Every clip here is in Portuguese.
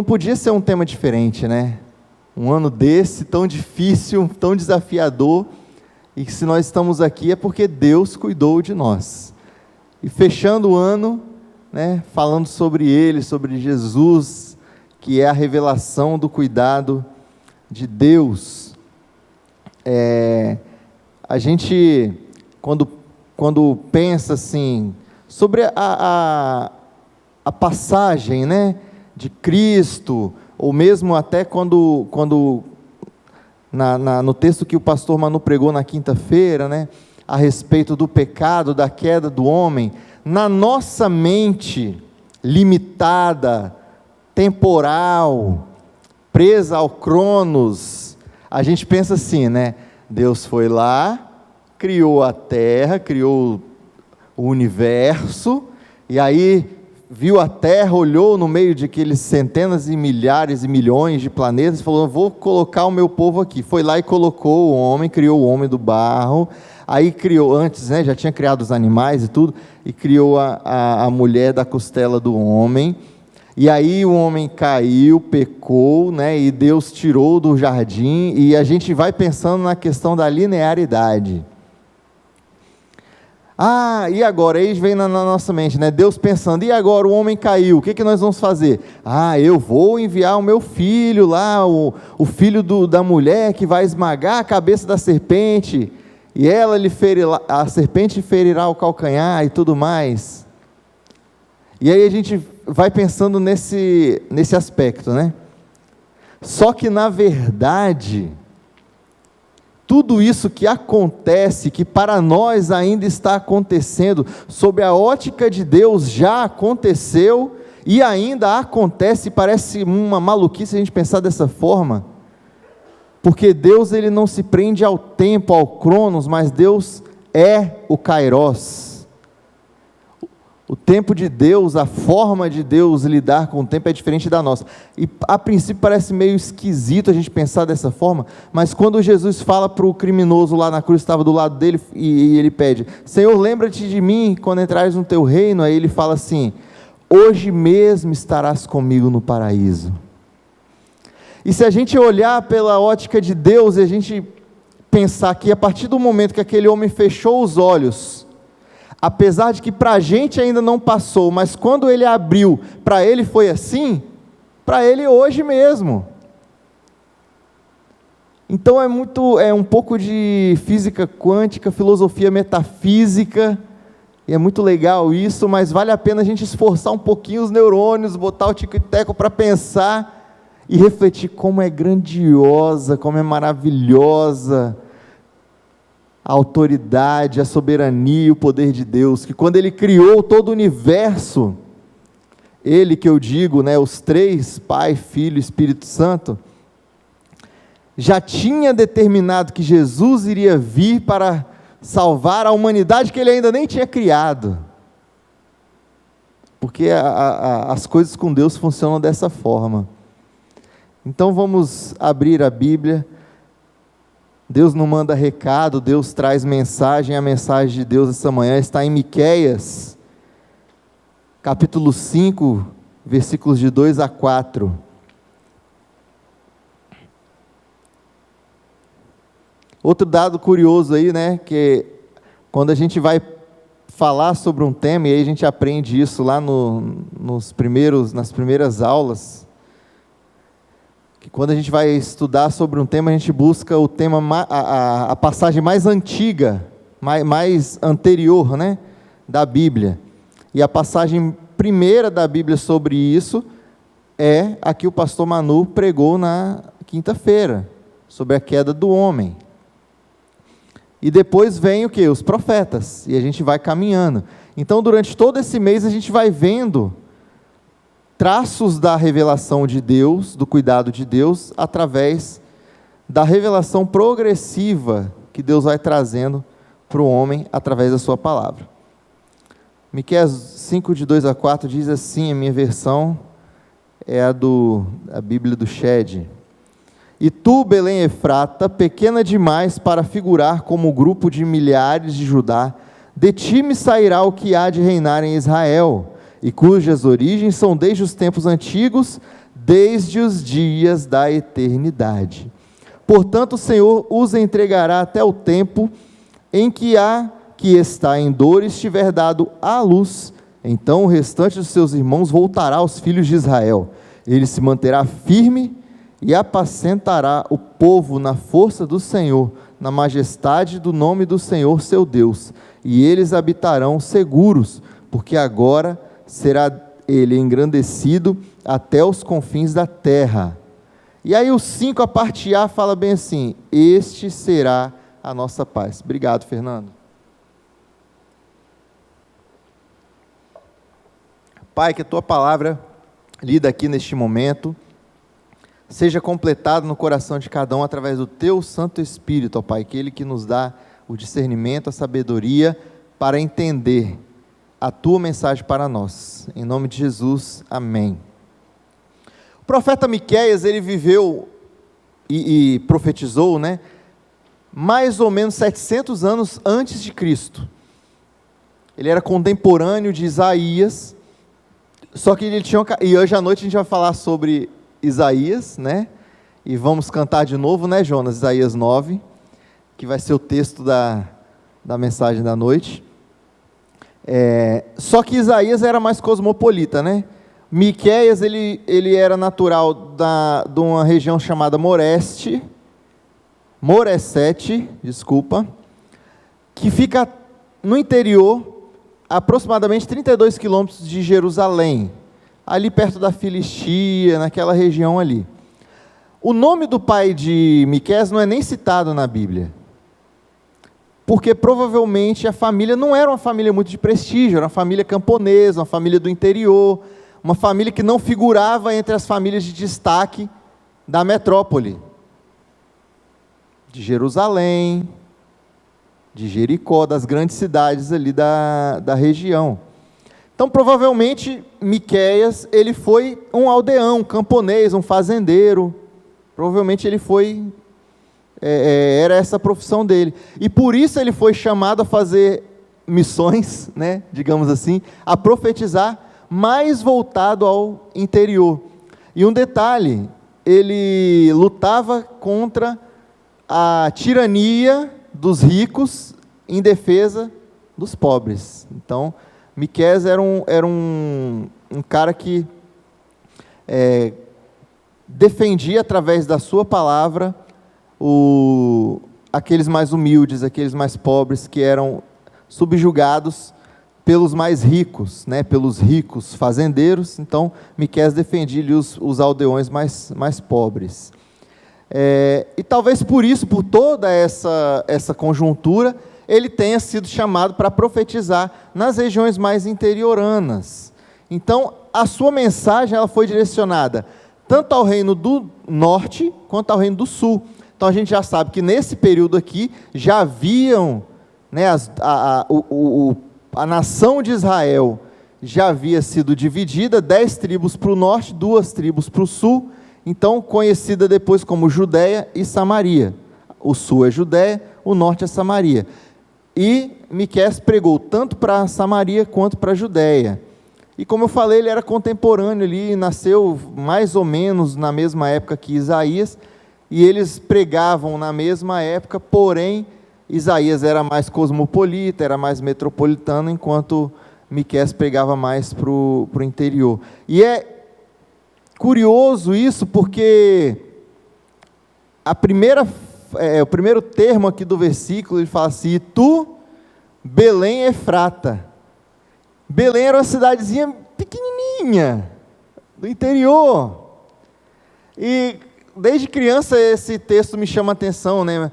não podia ser um tema diferente, né? Um ano desse, tão difícil, tão desafiador, e que se nós estamos aqui é porque Deus cuidou de nós. E fechando o ano, né, falando sobre Ele, sobre Jesus, que é a revelação do cuidado de Deus. A gente, quando pensa assim, sobre a passagem, né, de Cristo, ou mesmo até quando no texto que o pastor Manu pregou na quinta-feira, né, a respeito do pecado, da queda do homem, na nossa mente limitada, temporal, presa ao Cronos, a gente pensa assim, né, Deus foi lá, criou a terra, criou o universo, e aí viu a terra, olhou no meio de aqueles centenas e milhares e milhões de planetas, e falou, vou colocar o meu povo aqui, foi lá e colocou o homem, criou o homem do barro, aí criou, antes, né, já tinha criado os animais e tudo, e criou a mulher da costela do homem, e aí o homem caiu, pecou, né, e Deus tirou do jardim, e a gente vai pensando na questão da linearidade. E agora, aí vem na nossa mente, né, Deus pensando, e agora o homem caiu, o que nós vamos fazer? Eu vou enviar o meu filho lá, o filho da mulher que vai esmagar a cabeça da serpente, e a serpente ferirá o calcanhar e tudo mais. E aí a gente vai pensando nesse aspecto, né? Só que na verdade, tudo isso que acontece, que para nós ainda está acontecendo, sob a ótica de Deus já aconteceu, e ainda acontece, parece uma maluquice a gente pensar dessa forma, porque Deus ele não se prende ao tempo, ao cronos, mas Deus é o kairos. O tempo de Deus, a forma de Deus lidar com o tempo é diferente da nossa, e a princípio parece meio esquisito a gente pensar dessa forma, mas quando Jesus fala para o criminoso lá na cruz, estava do lado dele, e ele pede, Senhor, lembra-te de mim quando entrares no teu reino, aí ele fala assim, hoje mesmo estarás comigo no paraíso. E se a gente olhar pela ótica de Deus, e a gente pensar que a partir do momento que aquele homem fechou os olhos, apesar de que para a gente ainda não passou, mas quando ele abriu, para ele foi assim, para ele hoje mesmo. Então é um pouco de física quântica, filosofia metafísica, e é muito legal isso, mas vale a pena a gente esforçar um pouquinho os neurônios, botar o tico e teco para pensar, e refletir como é grandiosa, como é maravilhosa, a autoridade, a soberania e o poder de Deus, que quando Ele criou todo o universo, Ele que eu digo, né, os três, Pai, Filho e Espírito Santo, já tinha determinado que Jesus iria vir para salvar a humanidade que Ele ainda nem tinha criado, porque as coisas com Deus funcionam dessa forma. Então vamos abrir a Bíblia. Deus não manda recado, Deus traz mensagem, a mensagem de Deus essa manhã está em Miqueias, capítulo 5, versículos de 2 a 4. Outro dado curioso aí, né, que quando a gente vai falar sobre um tema, e aí a gente aprende isso lá nas primeiras aulas, que quando a gente vai estudar sobre um tema, a gente busca o tema, a passagem mais antiga, mais anterior, né, da Bíblia, e a passagem primeira da Bíblia sobre isso, é a que o pastor Manu pregou na quinta-feira, sobre a queda do homem, e depois vem o que? Os profetas, e a gente vai caminhando. Então durante todo esse mês a gente vai vendo traços da revelação de Deus, do cuidado de Deus, através da revelação progressiva que Deus vai trazendo para o homem, através da sua palavra. Miqueias 5, de 2 a 4, diz assim, a minha versão é a Bíblia do Shed. E tu, Belém Efrata, pequena demais para figurar como o grupo de milhares de Judá, de ti me sairá o que há de reinar em Israel, e cujas origens são desde os tempos antigos, desde os dias da eternidade. Portanto, o Senhor os entregará até o tempo em que a que está em dor estiver dado à luz. Então o restante dos seus irmãos voltará aos filhos de Israel. Ele se manterá firme e apacentará o povo na força do Senhor, na majestade do nome do Senhor seu Deus. E eles habitarão seguros, porque agora será ele engrandecido até os confins da terra. E aí o 5, a parte A, fala bem assim: este será a nossa paz. Obrigado, Fernando. Pai, que a tua palavra, lida aqui neste momento, seja completada no coração de cada um através do teu Santo Espírito, ó Pai, aquele que nos dá o discernimento, a sabedoria para entender a tua mensagem para nós. Em nome de Jesus, amém. O profeta Miqueias, ele viveu e profetizou, né, mais ou menos 700 anos antes de Cristo. Ele era contemporâneo de Isaías, só que ele tinha, e hoje à noite a gente vai falar sobre Isaías, né, e vamos cantar de novo, né, Jonas, Isaías 9, que vai ser o texto da mensagem da noite. Só que Isaías era mais cosmopolita, né? Miqueias, ele era natural de uma região chamada Moresete, que fica no interior, aproximadamente 32 quilômetros de Jerusalém, ali perto da Filistia, naquela região ali. O nome do pai de Miqueias não é nem citado na Bíblia, porque provavelmente a família não era uma família muito de prestígio, era uma família camponesa, uma família do interior, uma família que não figurava entre as famílias de destaque da metrópole, de Jerusalém, de Jericó, das grandes cidades ali da região. Então, provavelmente, Miqueias, ele foi um aldeão, um camponês, um fazendeiro, provavelmente ele foi, era essa a profissão dele, e por isso ele foi chamado a fazer missões, né, digamos assim, a profetizar, mais voltado ao interior. E um detalhe, ele lutava contra a tirania dos ricos em defesa dos pobres. Então, Miqueias era um cara que defendia através da sua palavra aqueles mais humildes, aqueles mais pobres, que eram subjugados pelos mais ricos, né, pelos ricos fazendeiros. Então Miqueias defendia os aldeões mais pobres. E talvez por isso, por toda essa conjuntura, ele tenha sido chamado para profetizar nas regiões mais interioranas. Então a sua mensagem, ela foi direcionada tanto ao reino do norte quanto ao reino do sul. Então a gente já sabe que nesse período aqui já haviam, né, a nação de Israel já havia sido dividida, 10 tribos para o norte, 2 tribos para o sul, então conhecida depois como Judeia e Samaria. O sul é Judeia, o norte é Samaria. E Miqueias pregou tanto para Samaria quanto para Judeia. E como eu falei, ele era contemporâneo ali, nasceu mais ou menos na mesma época que Isaías, e eles pregavam na mesma época, porém Isaías era mais cosmopolita, era mais metropolitano, enquanto Miqueias pregava mais para o interior. E é curioso isso, porque o primeiro termo aqui do versículo, ele fala assim: tu, Belém Efrata. Belém era uma cidadezinha pequenininha, do interior. E desde criança esse texto me chama a atenção, né?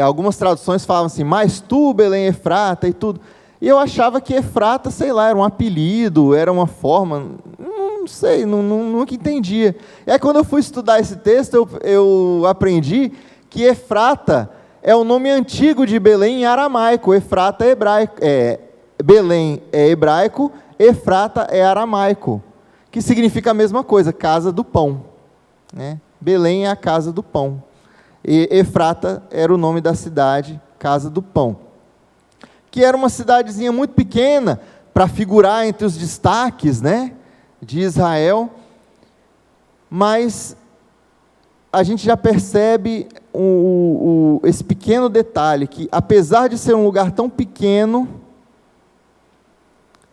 Algumas traduções falavam assim: mas tu, Belém Efrata, e tudo. E eu achava que Efrata, sei lá, era um apelido, era uma forma, não sei, nunca entendia. E aí quando eu fui estudar esse texto, eu aprendi que Efrata é o nome antigo de Belém em aramaico. Efrata é hebraico, Belém é hebraico, Efrata é aramaico, que significa a mesma coisa, casa do pão, né? Belém é a casa do pão, e Efrata era o nome da cidade, casa do pão, que era uma cidadezinha muito pequena, para figurar entre os destaques, né, de Israel. mas a gente já percebe esse pequeno detalhe, que apesar de ser um lugar tão pequeno,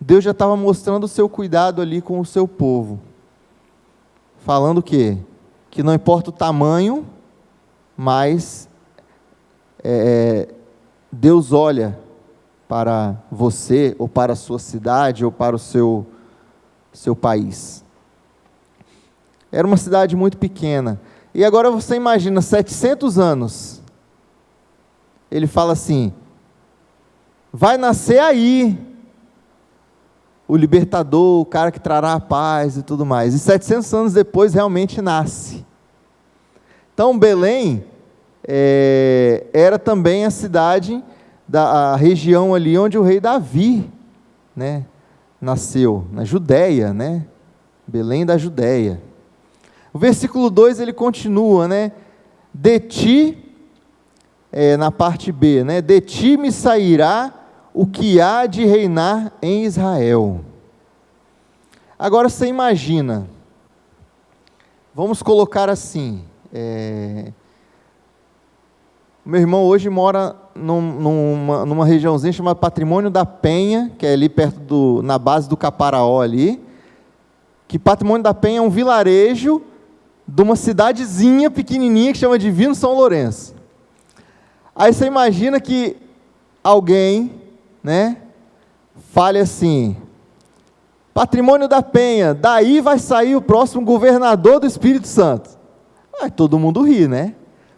Deus já estava mostrando o seu cuidado ali com o seu povo, falando o quê? Que não importa o tamanho, mas Deus olha para você, ou para a sua cidade, ou para o seu país. Era uma cidade muito pequena, e agora você imagina, 700 anos, ele fala assim, vai nascer aí, o libertador, o cara que trará a paz e tudo mais, e 700 anos depois realmente nasce. Então Belém era também a cidade, a região ali onde o rei Davi, né, nasceu, na Judéia, né, Belém da Judéia. O versículo 2 ele continua, né, de ti, na parte B, né, de ti me sairá o que há de reinar em Israel. Agora você imagina, vamos colocar assim, meu irmão hoje mora numa regiãozinha chamada Patrimônio da Penha, que é ali perto na base do Caparaó ali, que Patrimônio da Penha é um vilarejo de uma cidadezinha pequenininha que chama Divino São Lourenço. Aí você imagina que alguém, né, fale assim, Patrimônio da Penha, daí vai sair o próximo governador do Espírito Santo. Aí todo mundo ri, né?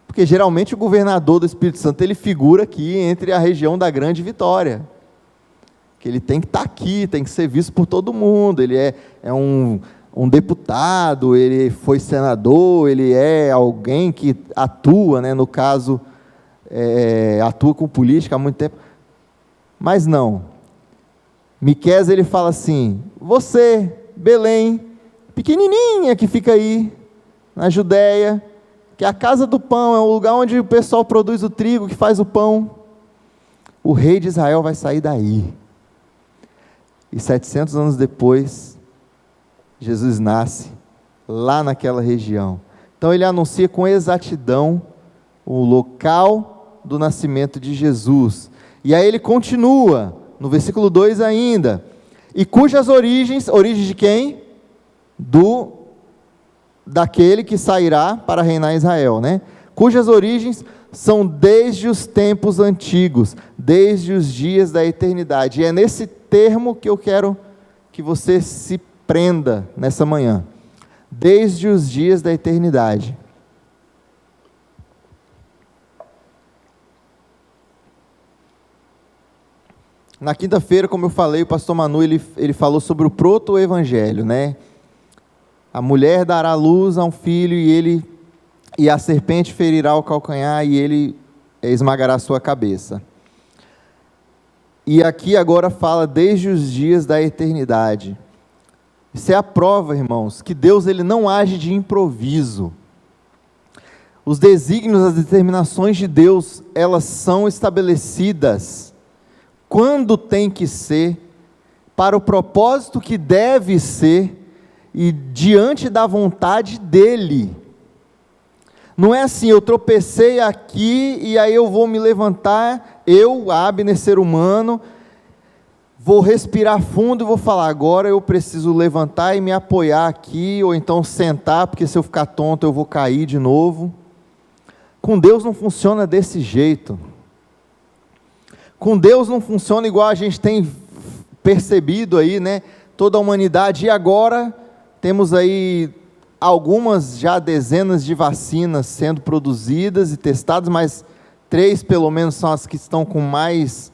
Porque geralmente o governador do Espírito Santo, ele figura aqui entre a região da Grande Vitória. Que ele tem que estar aqui, tem que ser visto por todo mundo, ele é um deputado, ele foi senador, ele é alguém que atua, né, no caso, atua com política há muito tempo. Mas não. Miqueias ele fala assim, você, Belém, pequenininha que fica aí, na Judéia, que é a casa do pão, é o lugar onde o pessoal produz o trigo, que faz o pão, o rei de Israel vai sair daí. E 700 anos depois, Jesus nasce lá naquela região. Então ele anuncia com exatidão o local do nascimento de Jesus. E aí ele continua, no versículo 2 ainda, e cujas origens de quem? Daquele que sairá para reinar em Israel, né? Cujas origens são desde os tempos antigos, desde os dias da eternidade. E é nesse termo que eu quero que você se prenda nessa manhã. Desde os dias da eternidade. Na quinta-feira, como eu falei, o pastor Manu, ele falou sobre o proto-evangelho, né? A mulher dará luz a um filho e a serpente ferirá o calcanhar e ele esmagará a sua cabeça. E aqui agora fala desde os dias da eternidade. Isso é a prova, irmãos, que Deus ele não age de improviso. Os desígnios, as determinações de Deus, elas são estabelecidas quando tem que ser, para o propósito que deve ser, e diante da vontade dEle. Não é assim, eu tropecei aqui, e aí eu vou me levantar, eu, Abner, ser humano, vou respirar fundo e vou falar, agora eu preciso levantar e me apoiar aqui, ou então sentar, porque se eu ficar tonto eu vou cair de novo. Com Deus não funciona desse jeito. Com Deus não funciona igual a gente tem percebido aí, né? Toda a humanidade, e agora temos aí algumas já dezenas de vacinas sendo produzidas e testadas, mas 3 pelo menos são as que estão com mais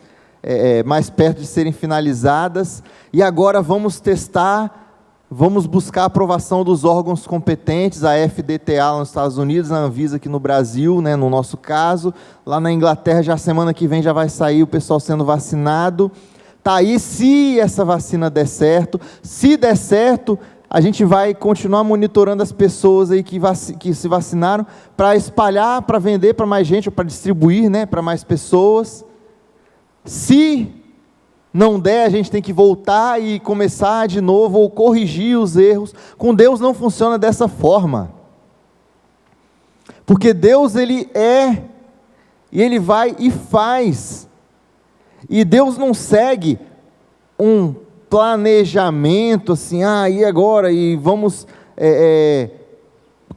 perto de serem finalizadas, e agora vamos testar, vamos buscar a aprovação dos órgãos competentes, a FDTA lá nos Estados Unidos, a Anvisa aqui no Brasil, né, no nosso caso, lá na Inglaterra já semana que vem já vai sair o pessoal sendo vacinado, tá aí, se essa vacina der certo, se der certo, a gente vai continuar monitorando as pessoas aí que se vacinaram, para espalhar, para vender para mais gente, ou para distribuir, né, para mais pessoas. Se não der, a gente tem que voltar e começar de novo, ou corrigir os erros. Com Deus não funciona dessa forma. Porque Deus, Ele é, e Ele vai e faz. E Deus não segue um planejamento assim, e agora? E vamos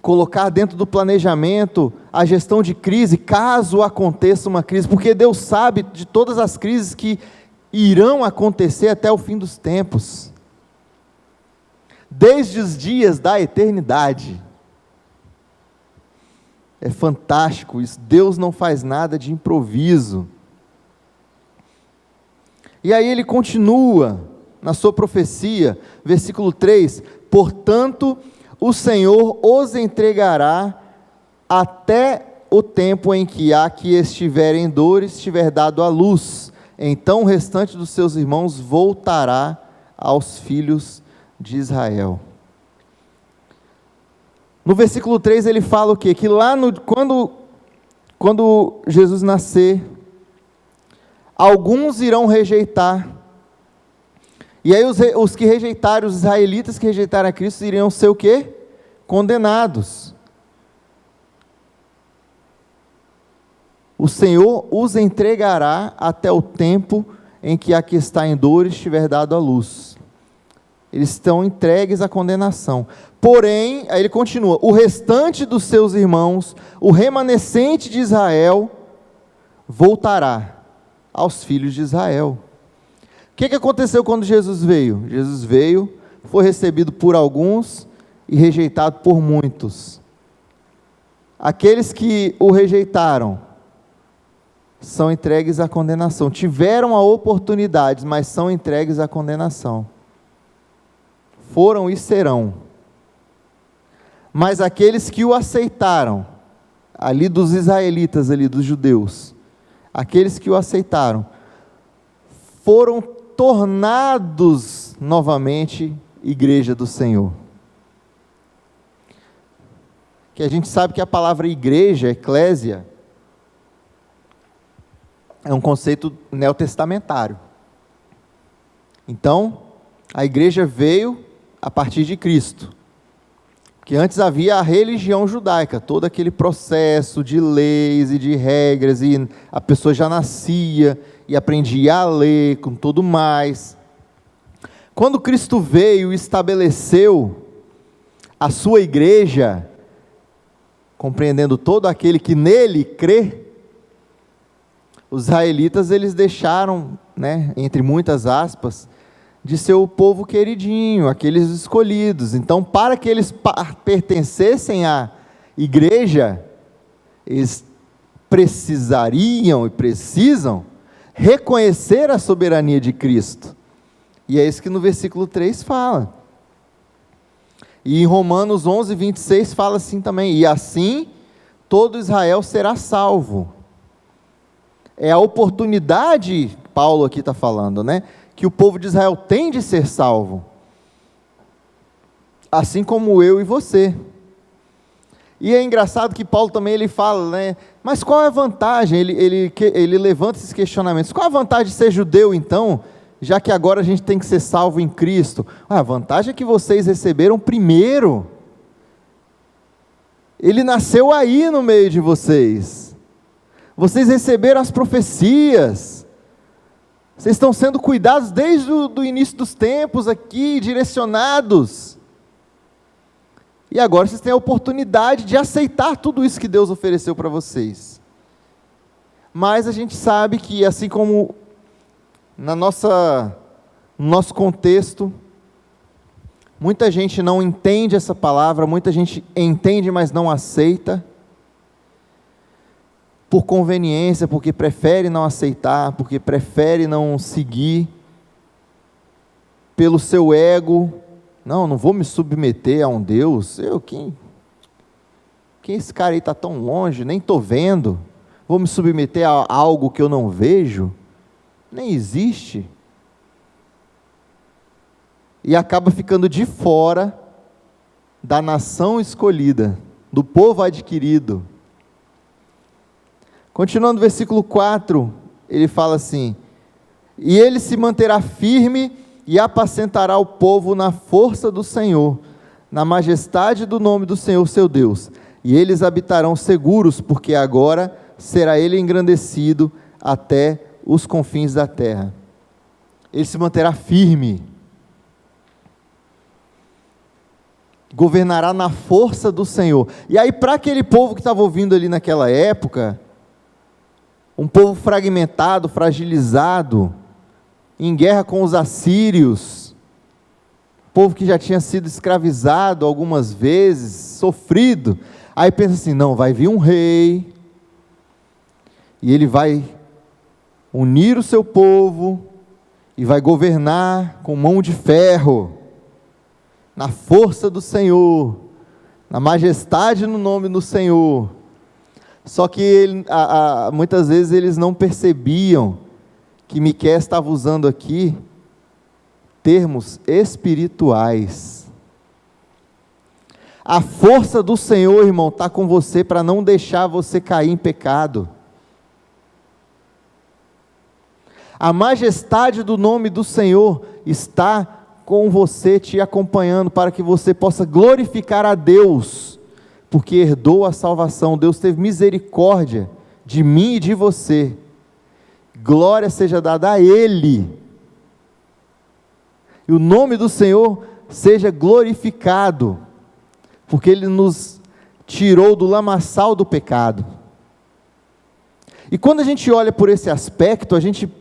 colocar dentro do planejamento a gestão de crise, caso aconteça uma crise, porque Deus sabe de todas as crises que irão acontecer até o fim dos tempos, desde os dias da eternidade. É fantástico isso, Deus não faz nada de improviso. E aí ele continua na sua profecia, versículo 3, portanto, o Senhor os entregará até o tempo em que a que estiverem em dores tiver dado a luz, então o restante dos seus irmãos voltará aos filhos de Israel. No versículo 3 ele fala o quê? Que lá quando Jesus nascer, alguns irão rejeitar, e aí os que rejeitaram, os israelitas que rejeitaram a Cristo, iriam ser o quê? Condenados. O Senhor os entregará até o tempo em que a que está em dores tiver dado a luz. Eles estão entregues à condenação. Porém, aí ele continua, o restante dos seus irmãos, o remanescente de Israel, voltará aos filhos de Israel. O que aconteceu quando Jesus veio? Jesus veio, foi recebido por alguns e rejeitado por muitos. Aqueles que o rejeitaram são entregues à condenação. Tiveram a oportunidade, mas são entregues à condenação. Foram e serão. Mas aqueles que o aceitaram, ali dos israelitas, ali dos judeus, aqueles que o aceitaram, foram tornados novamente igreja do Senhor. Que a gente sabe que a palavra igreja, eclésia, é um conceito neotestamentário. Então, a igreja veio a partir de Cristo. Porque antes havia a religião judaica, todo aquele processo de leis e de regras, e a pessoa já nascia e aprendia a ler, com tudo mais. Quando Cristo veio e estabeleceu a sua igreja, compreendendo todo aquele que nele crê, os israelitas, eles deixaram, entre muitas aspas, de ser o povo queridinho, aqueles escolhidos. Então, para que eles pertencessem à igreja, eles precisariam e precisam reconhecer a soberania de Cristo. E é isso que no versículo 3 fala. E em Romanos 11, 26 fala assim também, e assim todo Israel será salvo. É a oportunidade, Paulo aqui está falando, que o povo de Israel tem de ser salvo, assim como eu e você. E é engraçado que Paulo também ele fala, mas qual é a vantagem? Ele levanta esses questionamentos. Qual a vantagem de ser judeu então, já que agora a gente tem que ser salvo em Cristo? A vantagem é que vocês receberam primeiro. Ele nasceu aí no meio de vocês. Vocês receberam as profecias. Vocês estão sendo cuidados desde o início dos tempos aqui, direcionados. E agora vocês têm a oportunidade de aceitar tudo isso que Deus ofereceu para vocês. Mas a gente sabe que, assim como no nosso contexto, muita gente não entende essa palavra, muita gente entende, mas não aceita, por conveniência, porque prefere não aceitar, porque prefere não seguir, pelo seu ego. Não vou me submeter a um Deus. Quem esse cara aí está tão longe, nem estou vendo. Vou me submeter a algo que eu não vejo? Nem existe. E acaba ficando de fora da nação escolhida, do povo adquirido. Continuando o versículo 4, ele fala assim, E ele se manterá firme e apacentará o povo na força do Senhor, na majestade do nome do Senhor seu Deus. E eles habitarão seguros, porque agora será ele engrandecido até os confins da terra. Ele se manterá firme. Governará na força do Senhor. E aí, para aquele povo que estava ouvindo ali naquela época, um povo fragmentado, fragilizado, em guerra com os assírios, povo que já tinha sido escravizado algumas vezes, sofrido, aí pensa assim, não, vai vir um rei, e ele vai unir o seu povo, e vai governar com mão de ferro, na força do Senhor, na majestade no nome do Senhor. Só que muitas vezes eles não percebiam que Miqueias estava usando aqui termos espirituais. A força do Senhor, irmão, está com você para não deixar você cair em pecado. A majestade do nome do Senhor está com você, te acompanhando, para que você possa glorificar a Deus, porque herdou a salvação. Deus teve misericórdia de mim e de você. Glória seja dada a Ele, e o nome do Senhor seja glorificado, porque Ele nos tirou do lamaçal do pecado. E quando a gente olha por esse aspecto, a gente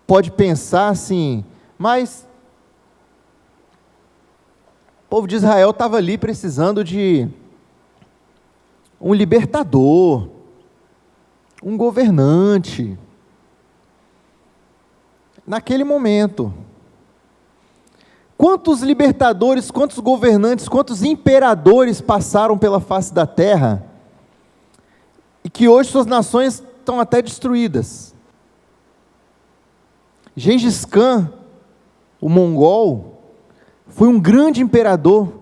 pode pensar assim, mas o povo de Israel estava ali precisando de um libertador, um governante, naquele momento. Quantos libertadores, quantos governantes, quantos imperadores passaram pela face da terra, e que hoje suas nações estão até destruídas. Gengis Khan, o mongol, foi um grande imperador,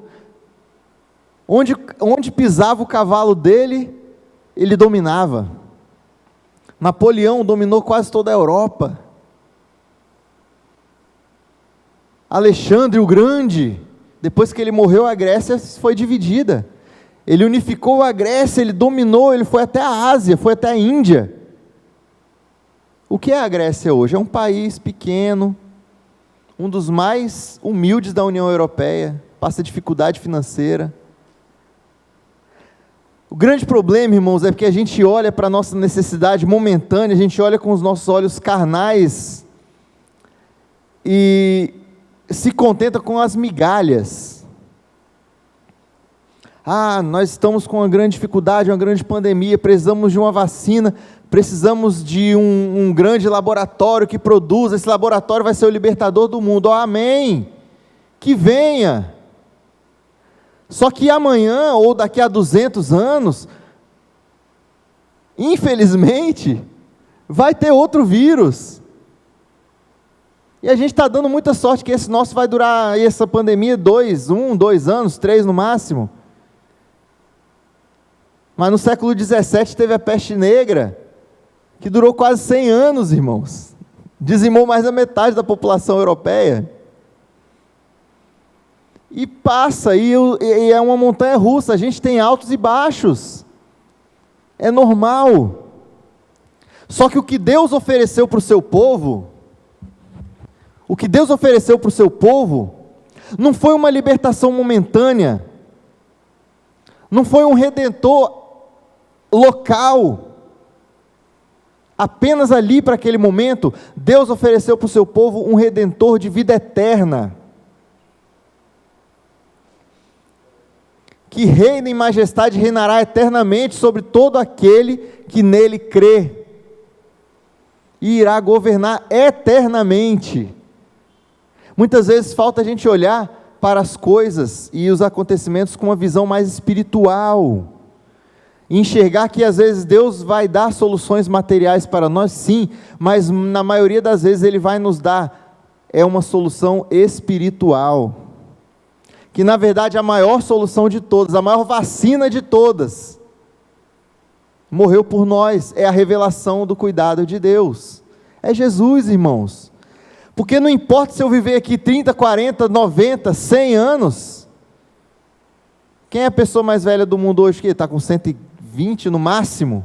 onde pisava o cavalo dele, ele dominava. Napoleão dominou quase toda a Europa. Alexandre o Grande, depois que ele morreu, a Grécia foi dividida. Ele unificou a Grécia, ele dominou, ele foi até a Ásia, foi até a Índia. O que é a Grécia hoje? É um país pequeno, um dos mais humildes da União Europeia, passa dificuldade financeira. O grande problema, irmãos, é porque a gente olha para a nossa necessidade momentânea, a gente olha com os nossos olhos carnais e se contenta com as migalhas. Nós estamos com uma grande dificuldade, uma grande pandemia, precisamos de uma vacina, precisamos de um grande laboratório que produza, esse laboratório vai ser o libertador do mundo. Amém, que venha. Só que amanhã, ou daqui a 200 anos, infelizmente, vai ter outro vírus, e a gente está dando muita sorte que esse nosso vai durar, essa pandemia, 2 anos, 3 no máximo. Mas no século 17 teve a peste negra, que durou quase 100 anos, irmãos, dizimou mais da metade da população europeia, e passa, e é uma montanha russa, a gente tem altos e baixos, é normal. Só que o que Deus ofereceu para o seu povo, não foi uma libertação momentânea, não foi um redentor local, apenas ali para aquele momento. Deus ofereceu para o seu povo um redentor de vida eterna, que reina em majestade, reinará eternamente sobre todo aquele que nele crê, e irá governar eternamente. Muitas vezes falta a gente olhar para as coisas e os acontecimentos com uma visão mais espiritual, e enxergar que às vezes Deus vai dar soluções materiais para nós, sim, mas na maioria das vezes Ele vai nos dar uma solução espiritual, que na verdade é a maior solução de todas, a maior vacina de todas, morreu por nós, é a revelação do cuidado de Deus, é Jesus, irmãos. Porque não importa se eu viver aqui 30, 40, 90, 100 anos. Quem é a pessoa mais velha do mundo hoje que está com 120 no máximo?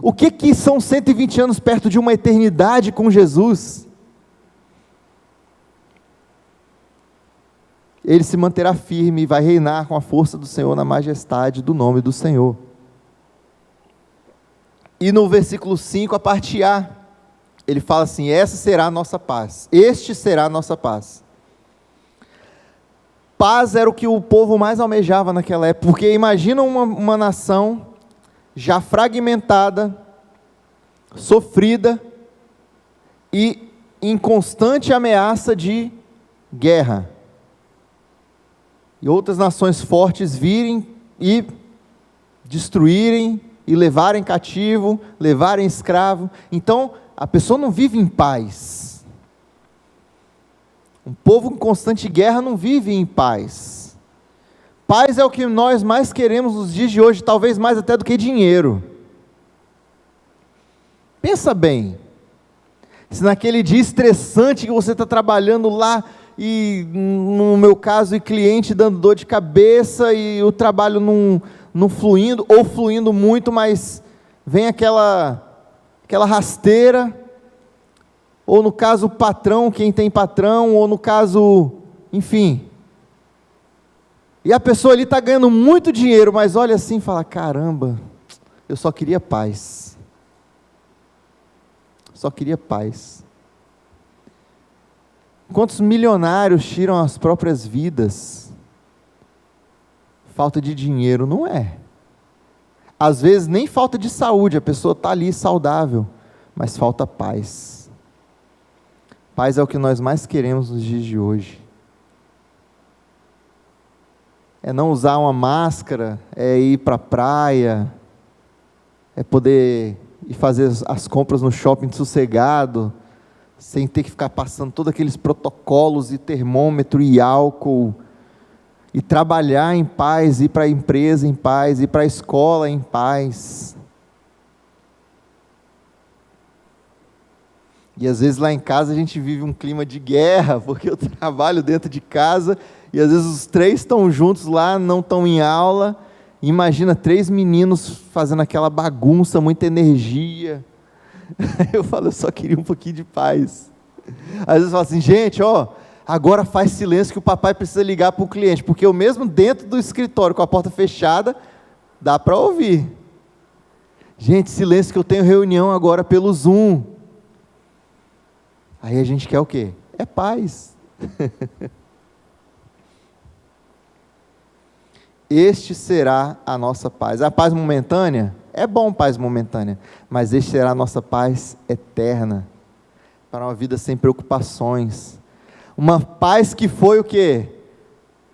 O que são 120 anos perto de uma eternidade com Jesus? Ele se manterá firme e vai reinar com a força do Senhor na majestade do nome do Senhor. E no versículo 5, a parte A, ele fala assim: essa será a nossa paz, este será a nossa paz. Paz era o que o povo mais almejava naquela época, porque imagina uma nação já fragmentada, sofrida e em constante ameaça de guerra. E outras nações fortes virem e destruírem e levarem cativo, levarem escravo. Então, a pessoa não vive em paz. Um povo em constante guerra não vive em paz. Paz é o que nós mais queremos nos dias de hoje, talvez mais até do que dinheiro. Pensa bem, se naquele dia estressante que você está trabalhando lá, e no meu caso, e cliente dando dor de cabeça, e o trabalho não fluindo, ou fluindo muito, mas vem aquela rasteira, ou no caso o patrão, quem tem patrão, ou no caso, enfim, e a pessoa ali está ganhando muito dinheiro, mas olha assim e fala: caramba, eu só queria paz, só queria paz. Quantos milionários tiram as próprias vidas? Falta de dinheiro, não é. Às vezes nem falta de saúde, a pessoa está ali saudável, mas falta paz. Paz é o que nós mais queremos nos dias de hoje. É não usar uma máscara, é ir para a praia, é poder ir fazer as compras no shopping sossegado, sem ter que ficar passando todos aqueles protocolos e termômetro e álcool, e trabalhar em paz, ir para a empresa em paz, ir para a escola em paz. E às vezes lá em casa a gente vive um clima de guerra, porque eu trabalho dentro de casa, e às vezes os 3 estão juntos lá, não estão em aula. Imagina 3 meninos fazendo aquela bagunça, muita energia. Eu falo: eu só queria um pouquinho de paz. Às vezes eu falo assim: gente, agora faz silêncio que o papai precisa ligar para o cliente, porque eu mesmo dentro do escritório com a porta fechada, dá para ouvir. Gente, silêncio que eu tenho reunião agora pelo Zoom. Aí a gente quer o quê? É paz. Este será a nossa paz. A paz momentânea? É bom paz momentânea, mas este será a nossa paz eterna, para uma vida sem preocupações. Uma paz que foi o quê?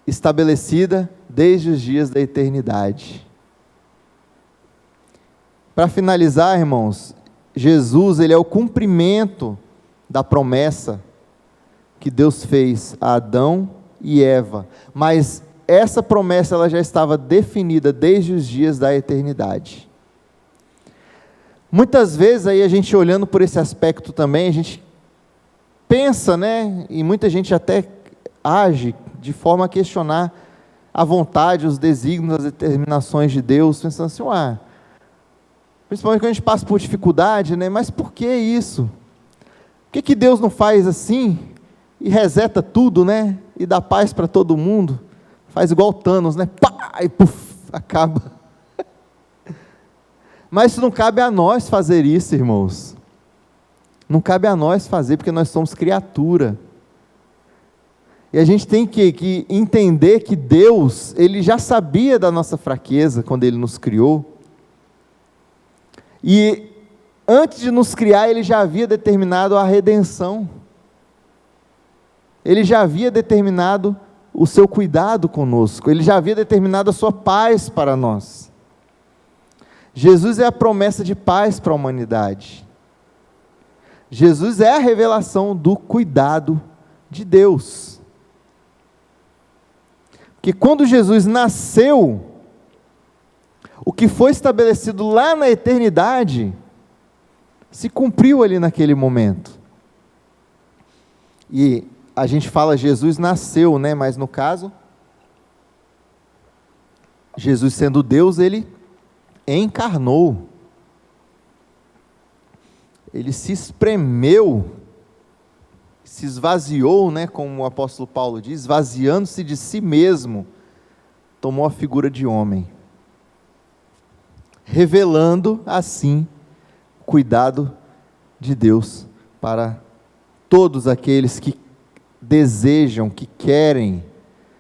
Estabelecida desde os dias da eternidade. Para finalizar, irmãos, Jesus, ele é o cumprimento da promessa que Deus fez a Adão e Eva, mas essa promessa ela já estava definida desde os dias da eternidade. Muitas vezes aí a gente olhando por esse aspecto também, a gente pensa, né, e muita gente até age de forma a questionar a vontade, os desígnios, as determinações de Deus, pensando assim: principalmente quando a gente passa por dificuldade, né, mas por que isso? Por que Deus não faz assim, e reseta tudo, né, e dá paz para todo mundo? Faz igual Thanos, né, pá, e puf, acaba. Mas isso não cabe a nós fazer isso, irmãos. Não cabe a nós fazer, porque nós somos criatura. E a gente tem que entender que Deus, Ele já sabia da nossa fraqueza quando Ele nos criou. E antes de nos criar, Ele já havia determinado a redenção. Ele já havia determinado o seu cuidado conosco. Ele já havia determinado a sua paz para nós. Jesus é a promessa de paz para a humanidade. Jesus é a revelação do cuidado de Deus. Porque quando Jesus nasceu, o que foi estabelecido lá na eternidade, se cumpriu ali naquele momento. E a gente fala Jesus nasceu, né? Mas no caso, Jesus sendo Deus, ele encarnou. Ele se espremeu, se esvaziou, né? Como o apóstolo Paulo diz, esvaziando-se de si mesmo, tomou a figura de homem, revelando assim o cuidado de Deus para todos aqueles que desejam, que querem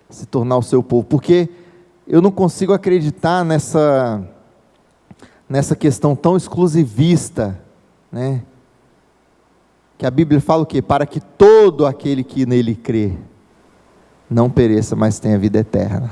se tornar o seu povo, porque eu não consigo acreditar nessa questão tão exclusivista, né? Que a Bíblia fala o quê? Para que todo aquele que nele crê não pereça, mas tenha vida eterna.